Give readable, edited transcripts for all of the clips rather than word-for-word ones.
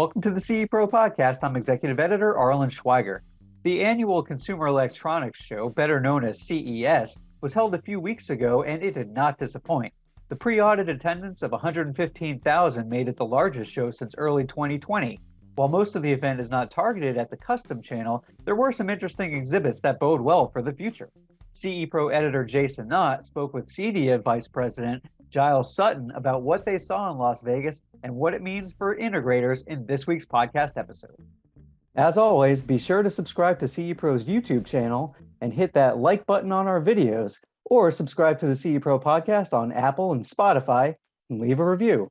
Welcome to the CE Pro podcast. I'm Executive Editor Arlen Schweiger. The annual Consumer Electronics Show, better known as CES, was held a few weeks ago and it did not disappoint. The pre-audit attendance of 115,000 made it the largest show since early 2020. While most of the event is not targeted at the custom channel, there were some interesting exhibits that bode well for the future. CE Pro editor Jason Knott spoke with CEDIA Vice President Giles Sutton about what they saw in Las Vegas and what it means for integrators in this week's podcast episode. As always, be sure to subscribe to CE Pro's YouTube channel and hit that like button on our videos, or subscribe to the CE Pro podcast on Apple and Spotify and leave a review.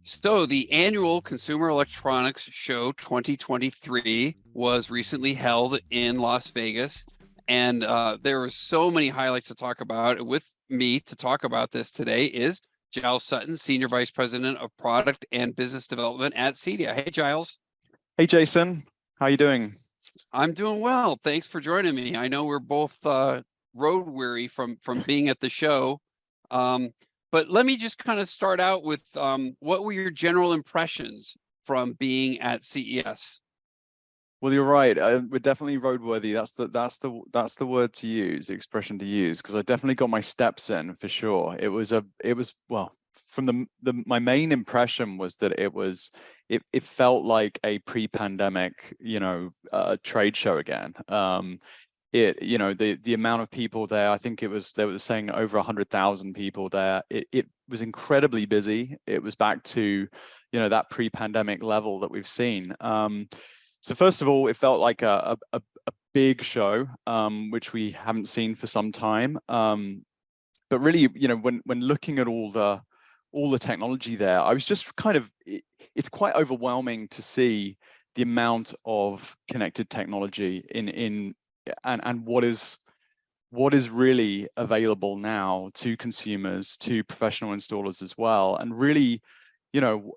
So the annual Consumer Electronics Show 2023 was recently held in Las Vegas, and there were so many highlights to talk about. With me to talk about this today is Giles Sutton, Senior Vice President of Product and Business Development at CEDIA. Hey, Giles. Hey, Jason. How are you doing? I'm doing well. Thanks for joining me. I know we're both road weary from being at the show. But let me just kind of start out with what were your general impressions from being at CES? Well, you're right. We're definitely roadworthy. That's the word to use, the expression to use, because I definitely got my steps in for sure. It was well, from my main impression was that it felt like a pre-pandemic, trade show again. The amount of people there, I think they were saying over 100,000 people there. It was incredibly busy. It was back to, that pre-pandemic level that we've seen. So first of all, it felt like a big show, which we haven't seen for some time. But really, when looking at all the technology there, I was just it's quite overwhelming to see the amount of connected technology and what is really available now to consumers, to professional installers as well, and really,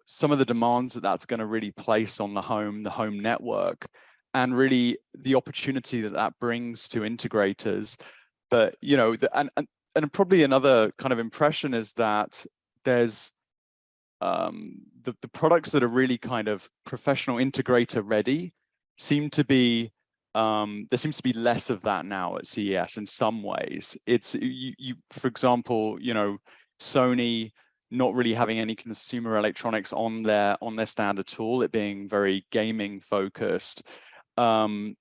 some of the demands that's going to really place on the home network, and really the opportunity that brings to integrators. But and probably another kind of impression is that there's the products that are really kind of professional integrator ready seem to be. There seems to be less of that now at CES in some ways. It's you for example, Sony not really having any consumer electronics on their standard tool, it being very gaming focused, and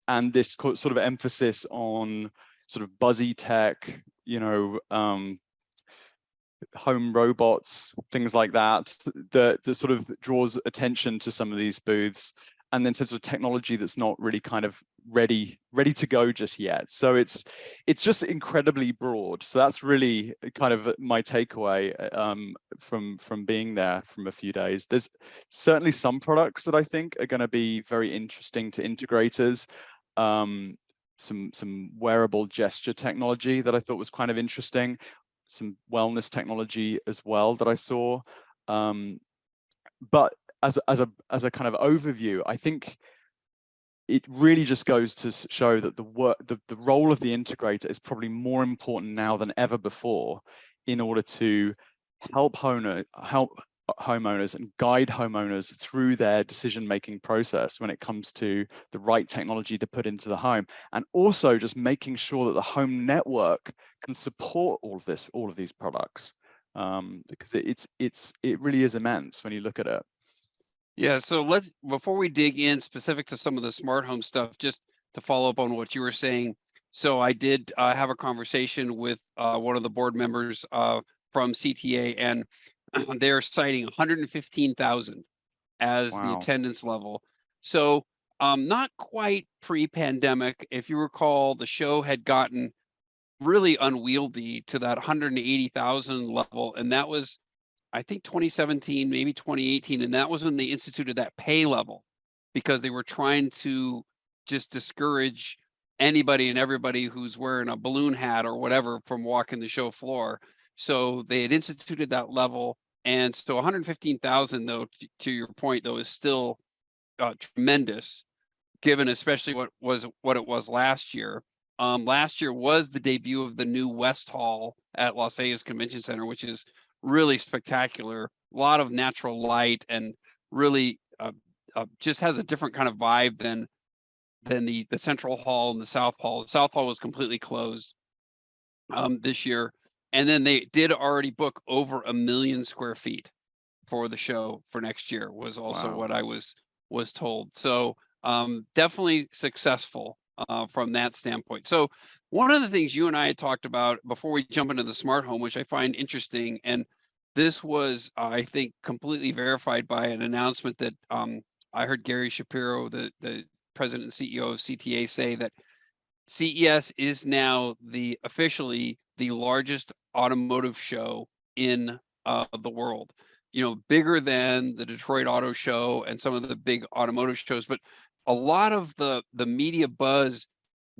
this sort of emphasis on sort of buzzy tech, home robots, things like that sort of draws attention to some of these booths. And then sense of technology that's not really kind of ready to go just yet. So it's just incredibly broad. So that's really kind of my takeaway from being there from a few days. There's certainly some products that I think are going to be very interesting to integrators. Some wearable gesture technology that I thought was kind of interesting. Some wellness technology as well that I saw. But as a kind of overview, I think it really just goes to show that the role of the integrator is probably more important now than ever before in order to help homeowners and guide homeowners through their decision-making process when it comes to the right technology to put into the home, and also just making sure that the home network can support all of these products, because it really is immense when you look at it. Yeah, so before we dig in specific to some of the smart home stuff, just to follow up on what you were saying. So I did have a conversation with one of the board members from CTA, and they're citing 115,000 as the attendance level. So not quite pre-pandemic. If you recall, the show had gotten really unwieldy to that 180,000 level, and that was, I think, 2017, maybe 2018, and that was when they instituted that pay level, because they were trying to just discourage anybody and everybody who's wearing a balloon hat or whatever from walking the show floor. So they had instituted that level, and so 115,000, though, to your point, though, is still tremendous, given especially what it was last year. last year was the debut of the new West Hall at Las Vegas Convention Center, which is really spectacular. A lot of natural light and really just has a different kind of vibe than the Central Hall and the South Hall. The South Hall was completely closed this year, and then they did already book over 1 million square feet for the show for next year. Was also Wow. what I was told. So definitely successful from that standpoint. So one of the things you and I had talked about before we jump into the smart home, which I find interesting, and this was, I think, completely verified by an announcement that I heard Gary Shapiro, the president and CEO of CTA, say that CES is now officially the largest automotive show in the world. You know, bigger than the Detroit Auto Show and some of the big automotive shows, but a lot of the media buzz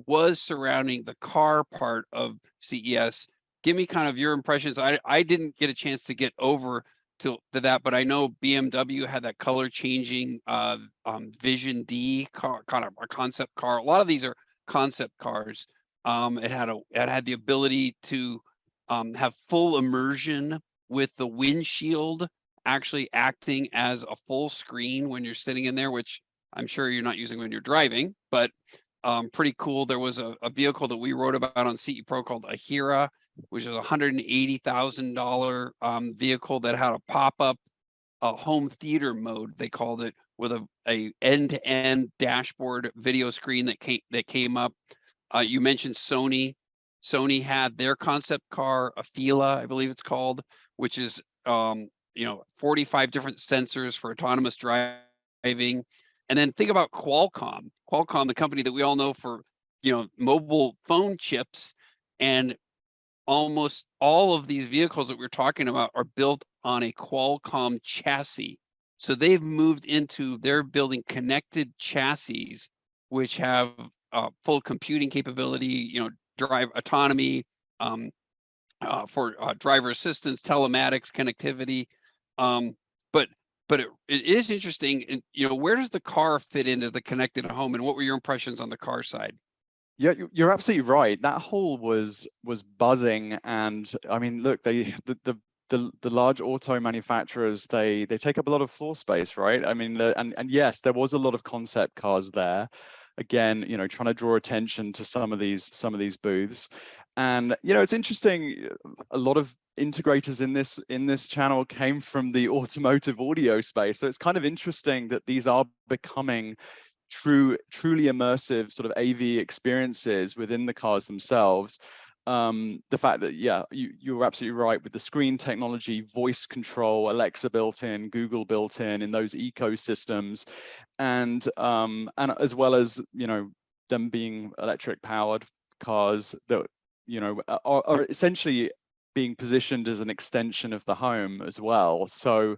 was surrounding the car part of CES. Give me kind of your impressions. I didn't get a chance to get over to that, but I know BMW had that color changing Vision D car, kind of a concept car. A lot of these are concept cars. It had the ability to have full immersion with the windshield actually acting as a full screen when you're sitting in there, which I'm sure you're not using when you're driving, but pretty cool. There was a vehicle that we wrote about on CE Pro called Ahira, which is a $180,000 vehicle that had a pop-up home theater mode, they called it, with a end-to-end dashboard video screen that came up. You mentioned Sony. Sony had their concept car, Afeela, I believe it's called, which is 45 different sensors for autonomous driving. And then think about Qualcomm. Qualcomm, the company that we all know for mobile phone chips, and almost all of these vehicles that we're talking about are built on a Qualcomm chassis. So they've moved into, they're building connected chassis, which have full computing capability, drive autonomy, for driver assistance, telematics, connectivity. But it is interesting. And, where does the car fit into the connected home? And what were your impressions on the car side? Yeah, you're absolutely right. That hall was buzzing, and I mean, look, the large auto manufacturers, they take up a lot of floor space, right? I mean, and yes, there was a lot of concept cars there. Again, trying to draw attention to some of these booths, and it's interesting. A lot of integrators in this channel came from the automotive audio space, so it's kind of interesting that these are becoming truly immersive sort of AV experiences within the cars themselves. The fact that, yeah, you're absolutely right with the screen technology, voice control, Alexa built in, Google built in those ecosystems, and as well as them being electric powered cars that are essentially being positioned as an extension of the home as well. So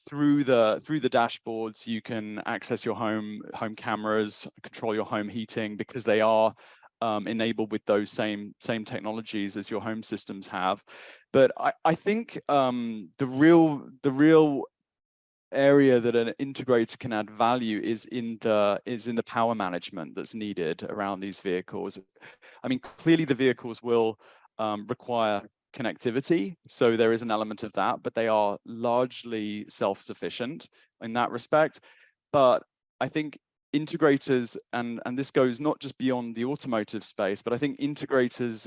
through the dashboards, you can access your home cameras, control your home heating, because they are enabled with those same technologies as your home systems have. But I think the real area that an integrator can add value is in the power management that's needed around these vehicles. I mean, clearly the vehicles will require connectivity, so there is an element of that, but they are largely self-sufficient in that respect. But I think integrators, and this goes not just beyond the automotive space, but I think integrators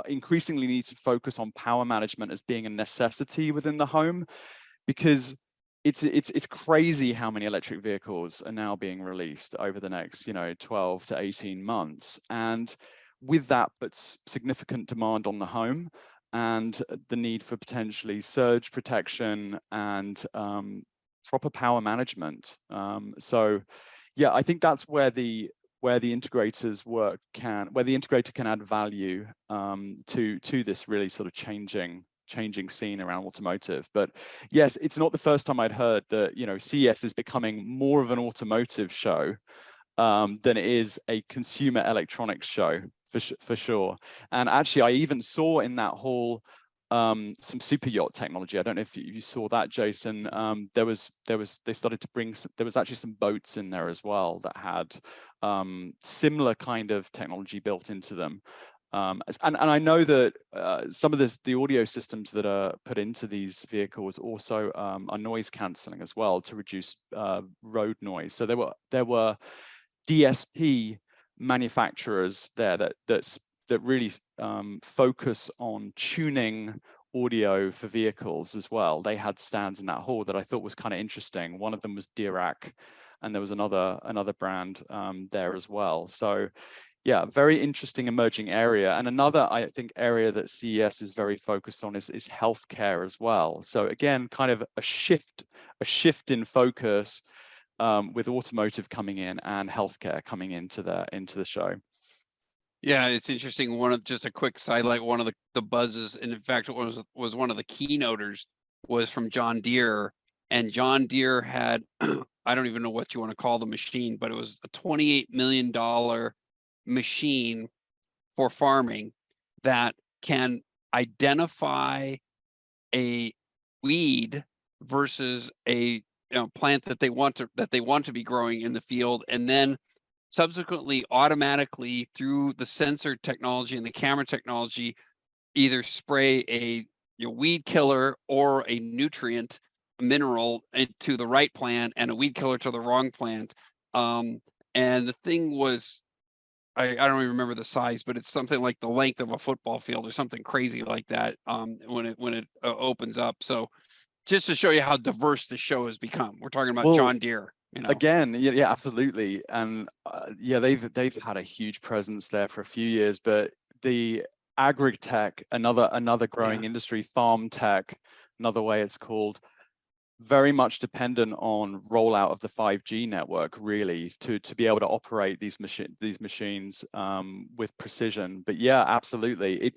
increasingly need to focus on power management as being a necessity within the home, because it's crazy how many electric vehicles are now being released over the next 12 to 18 months, and with that puts significant demand on the home and the need for potentially surge protection and proper power management. So yeah, I think that's where the integrators where the integrator can add value to this really sort of changing scene around automotive. But yes, it's not the first time I'd heard that CES is becoming more of an automotive show than it is a consumer electronics show, for sure. And actually, I even saw in that hall some super yacht technology. I don't know if you saw that, Jason. They started to bring there was actually some boats in there as well that had similar kind of technology built into them. And I know that some of the audio systems that are put into these vehicles also are noise cancelling as well to reduce road noise. So there were DSP manufacturers there that really focus on tuning audio for vehicles as well. They had stands in that hall that I thought was kind of interesting. One of them was Dirac, and there was another brand there as well. So yeah, very interesting emerging area. And another, I think, area that CES is very focused on is healthcare as well. So again, kind of a shift in focus with automotive coming in and healthcare coming into the show. Yeah, it's interesting. Just a quick sidelight, one of the buzzes, and in fact, it was one of the keynoters was from John Deere, and John Deere had I don't even know what you want to call the machine, but it was a $28 million machine for farming that can identify a weed versus a plant that they want to be growing in the field, and then subsequently automatically through the sensor technology and the camera technology either spray a weed killer or a nutrient mineral to the right plant and a weed killer to the wrong plant. And the thing was, I don't even remember the size, but it's something like the length of a football field or something crazy like that when it opens up. So just to show you how diverse the show has become, we're talking about John Deere. Again, yeah, absolutely, and yeah, they've had a huge presence there for a few years. But the agri-tech, another growing industry, farm tech, another way it's called, very much dependent on rollout of the 5G network, really, to be able to operate these machines with precision. But yeah, absolutely,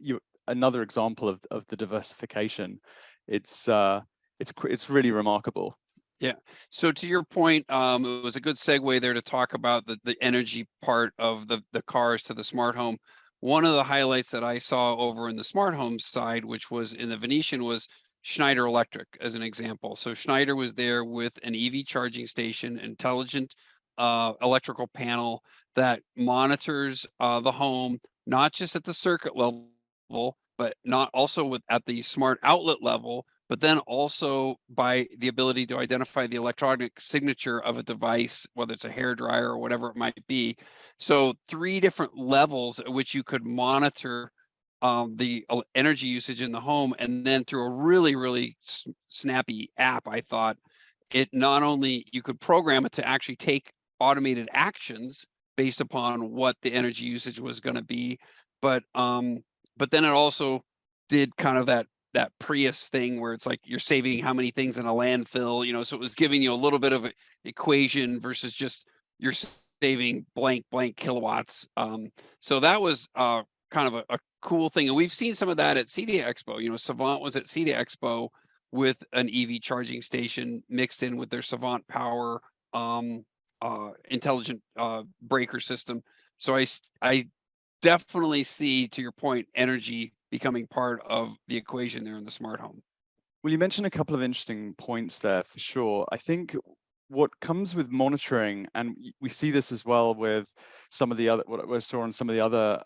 another example of the diversification. It's really remarkable. Yeah. So to your point, it was a good segue there to talk about the energy part of the cars to the smart home. One of the highlights that I saw over in the smart home side, which was in the Venetian, was Schneider Electric as an example. So Schneider was there with an EV charging station, intelligent electrical panel that monitors the home, not just at the circuit level, but not also at the smart outlet level, but then also by the ability to identify the electronic signature of a device, whether it's a hairdryer or whatever it might be. So 3 different levels at which you could monitor the energy usage in the home, and then through a really snappy app, I thought, it not only you could program it to actually take automated actions based upon what the energy usage was going to be, but then it also did kind of that Prius thing where it's like you're saving how many things in a landfill, so it was giving you a little bit of an equation versus just you're saving blank kilowatts. So that was kind of a cool thing, and we've seen some of that at CEDIA Expo. Savant was at CEDIA Expo with an EV charging station mixed in with their Savant Power intelligent breaker system. So I definitely see, to your point, energy becoming part of the equation there in the smart home. Well, you mentioned a couple of interesting points there for sure. I think what comes with monitoring, and we see this as well with some of the other, what I saw on some of the other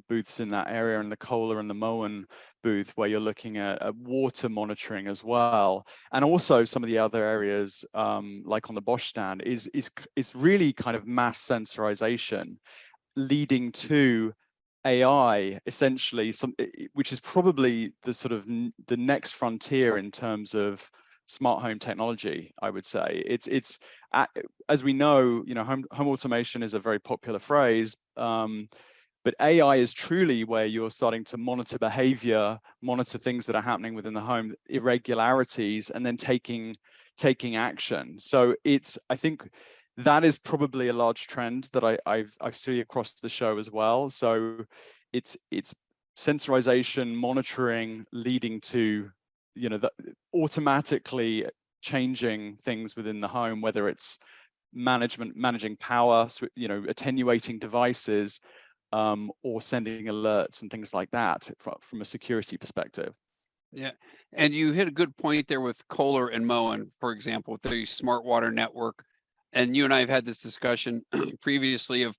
booths in that area, in the Kohler and the Moen booth, where you're looking at water monitoring as well, and also some of the other areas like on the Bosch stand is really kind of mass sensorization, leading to AI, essentially, which is probably the sort of the next frontier in terms of smart home technology. I would say it's as we know, home automation is a very popular phrase, but AI is truly where you're starting to monitor behavior, monitor things that are happening within the home, irregularities, and then taking action. So I think that is probably a large trend that I see across the show as well. So it's sensorization, monitoring, leading to automatically changing things within the home, whether it's managing power, attenuating devices, or sending alerts and things like that from a security perspective. Yeah, and you hit a good point there with Kohler and Moen, for example, with the smart water network. And you and I have had this discussion previously of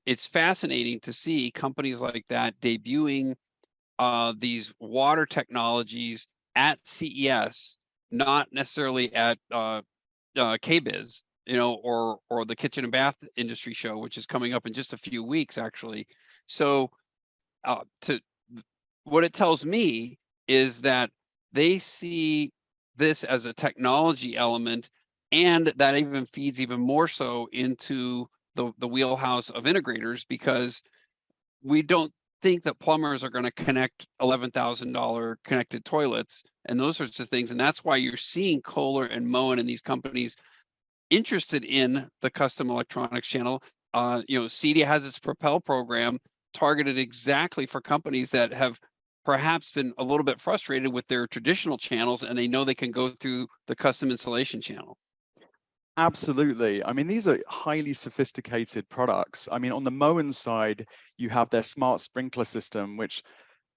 it's fascinating to see companies like that debuting these water technologies at CES, not necessarily at KBIS, or the kitchen and bath industry show, which is coming up in just a few weeks, actually. So, to what it tells me is that they see this as a technology element, and that even feeds even more so into the wheelhouse of integrators, because we don't think that plumbers are going to connect $11,000 connected toilets and those sorts of things. And that's why you're seeing Kohler and Moen and these companies interested in the custom electronics channel. CEDIA has its Propel program targeted exactly for companies that have perhaps been a little bit frustrated with their traditional channels, and they know they can go through the custom installation channel. Absolutely. I mean, these are highly sophisticated products. I mean, on the Moen side, you have their smart sprinkler system, which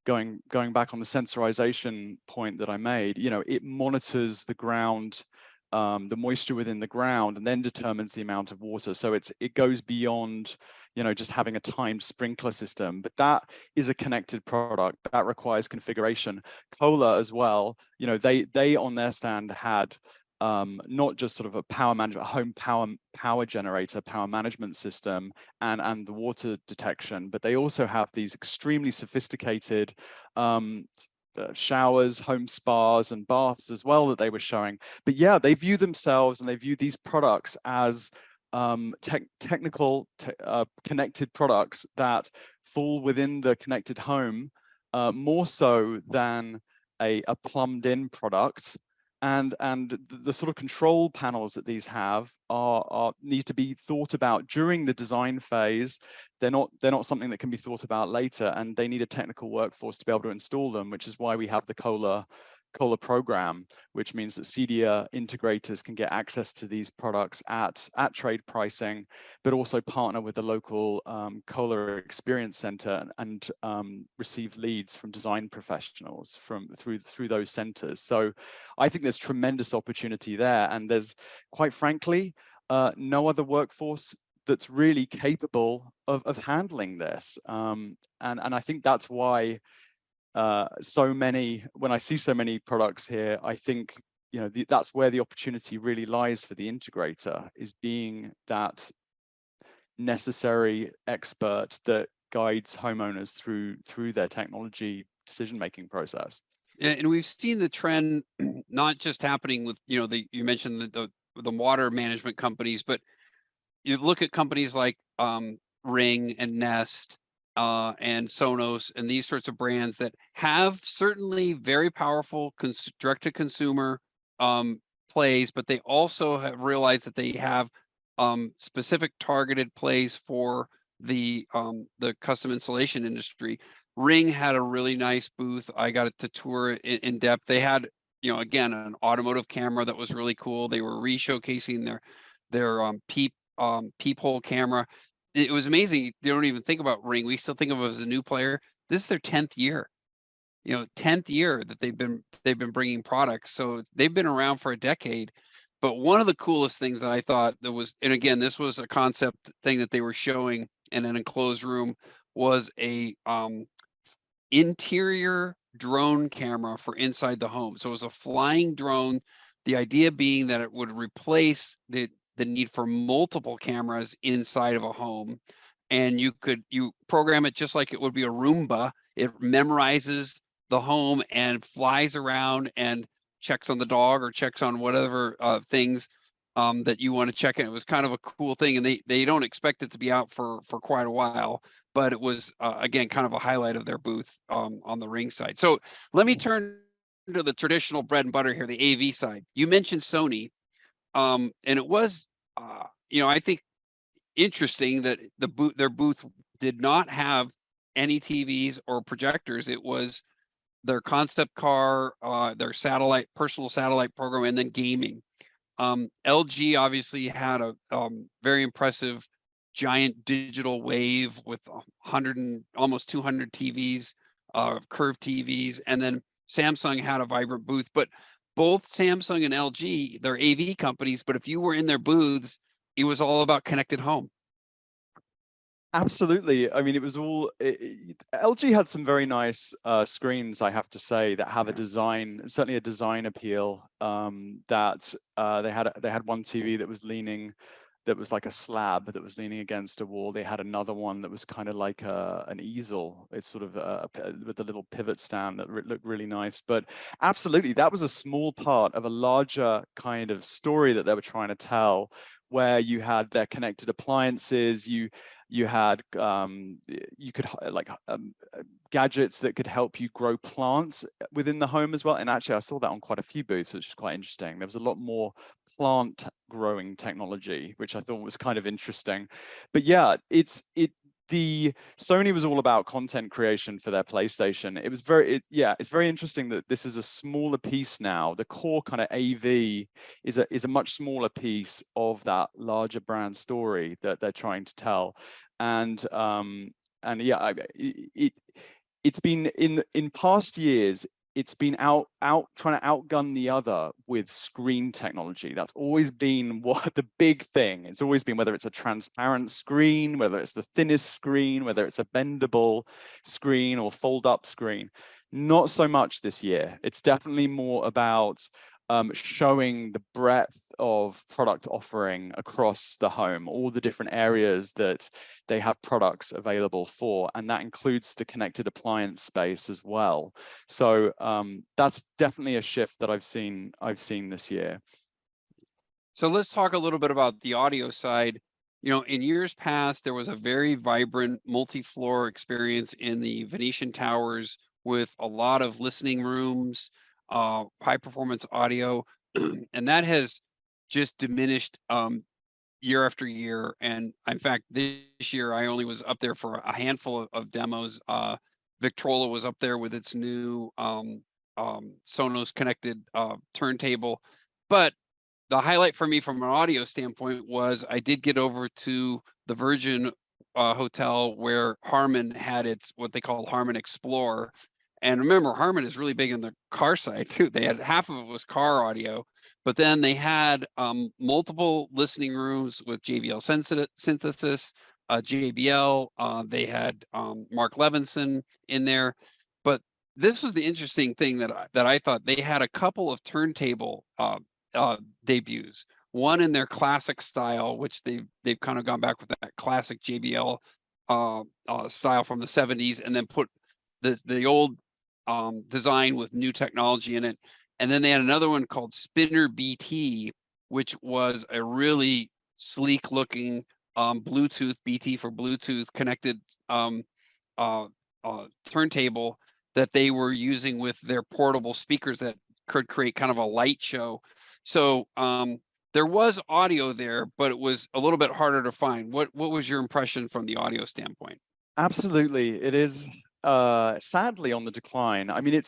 going back on the sensorization point that I made, it monitors the ground, the moisture within the ground, and then determines the amount of water. So it goes beyond, just having a timed sprinkler system. But that is a connected product that requires configuration. Kohler as well, they on their stand had not just sort of a power management, a home power generator, power management system, and the water detection, but they also have these extremely sophisticated showers, home spas, and baths as well that they were showing. But yeah, they view themselves and they view these products as technical, connected products that fall within the connected home, more so than a plumbed-in product. And the sort of control panels that these have are need to be thought about during the design phase. They're not something that can be thought about later, and they need a technical workforce to be able to install them, which is why we have the Kohler program, which means that CEDIA integrators can get access to these products at trade pricing, but also partner with the local Kohler Experience Center and receive leads from design professionals through those centers. So I think there's tremendous opportunity there, and there's, quite frankly, no other workforce that's really capable of handling this. And I think that's why when I see so many products here, I think that's where the opportunity really lies for the integrator, is being that necessary expert that guides homeowners through their technology decision-making process. And we've seen the trend not just happening with you mentioned the water management companies, but you look at companies like Ring and Nest and Sonos and these sorts of brands that have certainly very powerful direct-to-consumer plays, but they also have realized that they have specific targeted plays for the custom installation industry. Ring had a really nice booth. I got to tour in depth. They had, again, an automotive camera that was really cool. They were re-showcasing their peephole camera. It was amazing. They don't even think about Ring. We still think of it as a new player. This is their 10th year. 10th year that they've been bringing products. So they've been around for a decade. But one of the coolest things that I thought that was, and again, this was a concept thing that they were showing in an enclosed room, was a interior drone camera for inside the home. So it was a flying drone. The idea being that it would replace the need for multiple cameras inside of a home. And you program it just like it would be a Roomba. It memorizes the home and flies around and checks on the dog or checks on whatever things that you want to check. And it was kind of a cool thing. And they don't expect it to be out for quite a while, but it was, again, kind of a highlight of their booth on the Ring side. So let me turn to the traditional bread and butter here, the AV side. You mentioned Sony, and it was, I think, interesting that their booth did not have any TVs or projectors. It was their concept car, their personal satellite program, and then gaming. LG obviously had a very impressive giant digital wave with 100 and almost 200 TVs, curved TVs, and then Samsung had a vibrant booth, but both Samsung and LG, they're AV companies, but if you were in their booths, it was all about connected home. Absolutely. I mean, it was all LG had some very nice screens, I have to say, that have a design, certainly a design appeal. That they had one TV that was leaning, that was like a slab that was leaning against a wall. They had another one that was kind of like an easel. It's sort of with a little pivot stand that looked really nice. But absolutely, that was a small part of a larger kind of story that they were trying to tell, where you had their connected appliances, you had you could like gadgets that could help you grow plants within the home as well. And actually, I saw that on quite a few booths, which is quite interesting. There was a lot more plant growing technology, which I thought was kind of interesting. But yeah, the Sony was all about content creation for their PlayStation. It was it's very interesting that this is a smaller piece now. The core kind of AV is a much smaller piece of that larger brand story that they're trying to tell. And yeah, it's been in past years, it's been out trying to outgun the other with screen technology. That's always been what the big thing. It's always been, whether it's a transparent screen, whether it's the thinnest screen, whether it's a bendable screen or fold up screen. Not so much this year. It's definitely more about showing the breadth of product offering across the home, all the different areas that they have products available for, and that includes the connected appliance space as well. So that's definitely a shift that I've seen this year. So let's talk a little bit about the audio side. You know, in years past, there was a very vibrant multi-floor experience in the Venetian Towers with a lot of listening rooms, high performance audio, and that has just diminished year after year. And in fact, this year I only was up there for a handful of demos. Victrola was up there with its new Sonos connected turntable. But the highlight for me from an audio standpoint was I did get over to the Virgin Hotel, where Harman had its what they call Harman Explore. And remember, Harman is really big in the car side too. They had half of it was car audio, but then they had multiple listening rooms with JBL synthesis, JBL. They had Mark Levinson in there. But this was the interesting thing that I thought. They had a couple of turntable debuts. One in their classic style, which they've kind of gone back with that classic JBL style from the 70s, and then put the old design with new technology in it. And then they had another one called Spinner BT, which was a really sleek looking Bluetooth, BT for Bluetooth connected turntable that they were using with their portable speakers that could create kind of a light show. So there was audio there, but it was a little bit harder to find. What was your impression from the audio standpoint? Absolutely, it is sadly on the decline. I mean,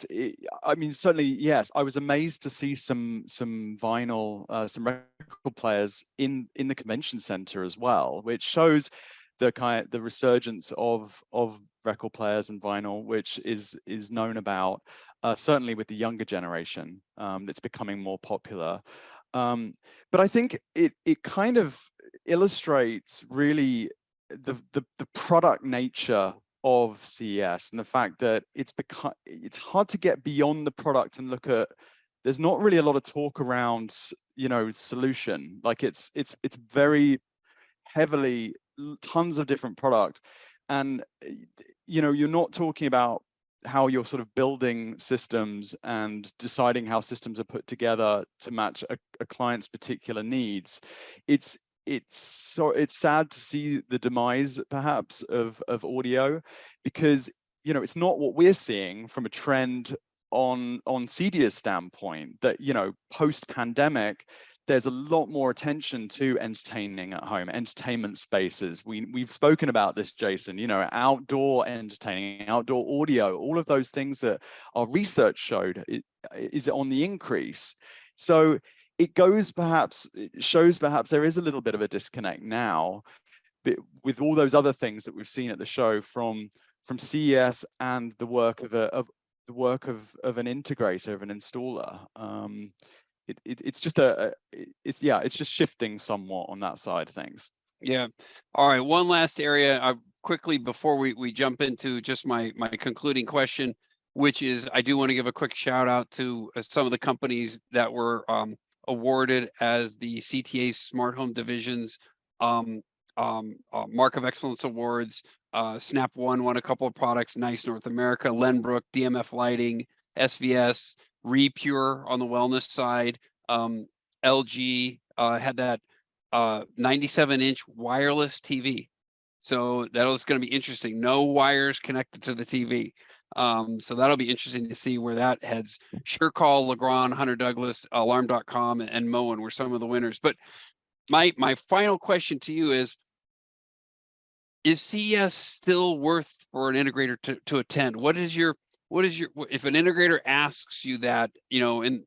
I mean, certainly, yes. I was amazed to see some vinyl, some record players in the convention center as well, which shows the resurgence of record players and vinyl, which is known about certainly with the younger generation. That's becoming more popular. But I think it kind of illustrates really the product nature of CES, and the fact that it's hard to get beyond the product and look at. There's not really a lot of talk around, solution. Like it's very heavily tons of different product, and you're not talking about how you're sort of building systems and deciding how systems are put together to match a client's particular needs. It's sad to see the demise perhaps of audio, because it's not what we're seeing from a trend on CEDIA's standpoint, that post pandemic there's a lot more attention to entertaining at home, entertainment spaces. We've spoken about this, Jason, outdoor entertaining, outdoor audio, all of those things that our research showed is on the increase. So it shows perhaps there is a little bit of a disconnect now, but with all those other things that we've seen at the show from CES and the work of the work of an integrator, of an installer. It's just it's just shifting somewhat on that side of things. Yeah. All right. One last area quickly before we jump into just my concluding question, which is I do want to give a quick shout out to some of the companies that were awarded as the CTA Smart Home Division's Mark of Excellence Awards. Snap One won a couple of products, Nice North America, Lenbrook, DMF Lighting, SVS, Repure on the wellness side. LG had that 97-inch wireless TV. So that was going to be interesting. No wires connected to the TV. So that'll be interesting to see where that heads. SureCall, Legrand, Hunter Douglas, Alarm.com, and Moen were some of the winners. But my final question to you is CES still worth for an integrator to attend? What is your if an integrator asks you that, and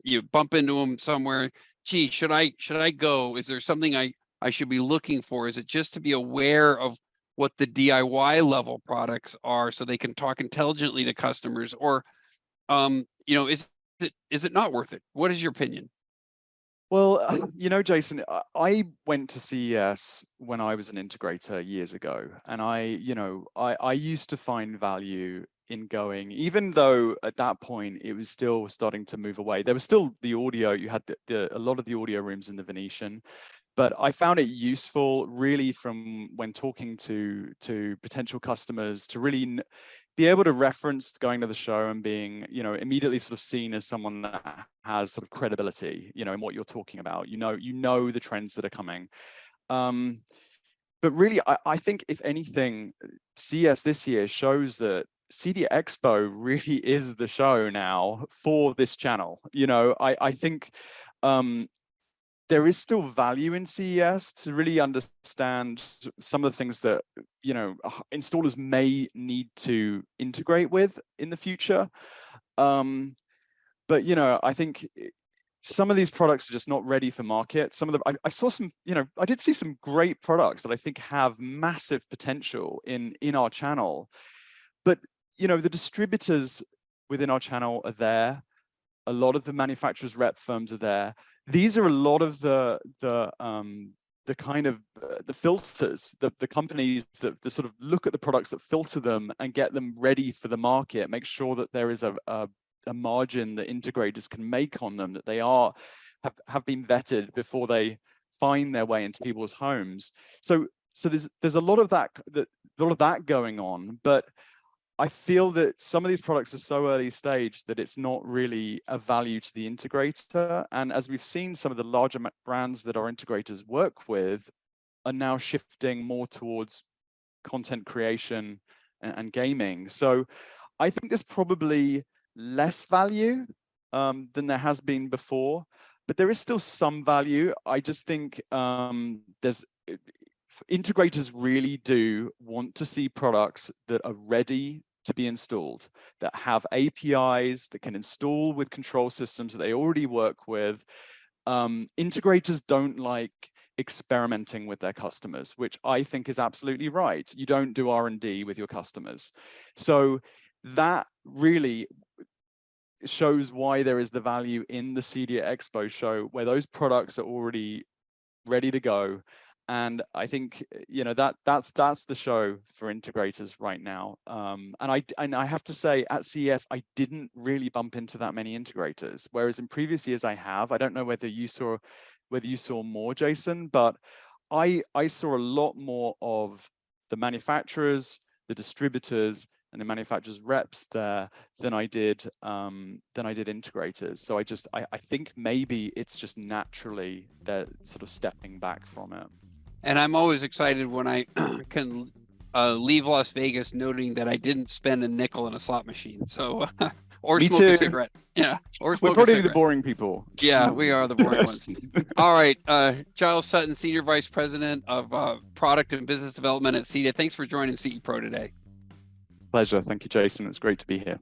you bump into them somewhere, gee, should I go? Is there something I should be looking for? Is it just to be aware of what the DIY level products are so they can talk intelligently to customers, or is it not worth it? What is your opinion? Well, Jason, I went to CES when I was an integrator years ago, and I used to find value in going, even though at that point it was still starting to move away. There was still the audio. You had a lot of the audio rooms in the Venetian, but I found it useful really from when talking to potential customers to really be able to reference going to the show and being, immediately sort of seen as someone that has sort of credibility, in what you're talking about. You know the trends that are coming. But really, I think if anything, CES this year shows that CEDIA Expo really is the show now for this channel. I think there is still value in CES to really understand some of the things that installers may need to integrate with in the future. But I think some of these products are just not ready for market. Some of them, I saw some, I did see some great products that I think have massive potential in our channel. But the distributors within our channel are there. A lot of the manufacturers rep firms are there. These are a lot of the kind of the filters, the companies that sort of look at the products, that filter them and get them ready for the market, make sure that there is a margin that integrators can make on them, that they have been vetted before they find their way into people's homes. So there's a lot of that going on, but I feel that some of these products are so early stage that it's not really a value to the integrator. And as we've seen, some of the larger brands that our integrators work with are now shifting more towards content creation and gaming. So I think there's probably less value than there has been before, but there is still some value. I just think integrators really do want to see products that are ready to be installed, that have APIs, that can install with control systems that they already work with. Integrators don't like experimenting with their customers, which I think is absolutely right. You don't do R&D with your customers. So that really shows why there is the value in the CEDIA Expo show, where those products are already ready to go. And I think that's the show for integrators right now. And I have to say, at CES I didn't really bump into that many integrators, whereas in previous years I have. I don't know whether you saw more, Jason, but I saw a lot more of the manufacturers, the distributors, and the manufacturers reps there than I did integrators. So I think maybe it's just naturally they're sort of stepping back from it. And I'm always excited when I can leave Las Vegas noting that I didn't spend a nickel in a slot machine. So, or Me smoke too. a cigarette. Yeah. Or smoke We're probably a cigarette. the boring people. Yeah, we are the boring ones. All right. Giles Sutton, Senior Vice President of Product and Business Development at CEDIA. Thanks for joining CE Pro today. Pleasure. Thank you, Jason. It's great to be here.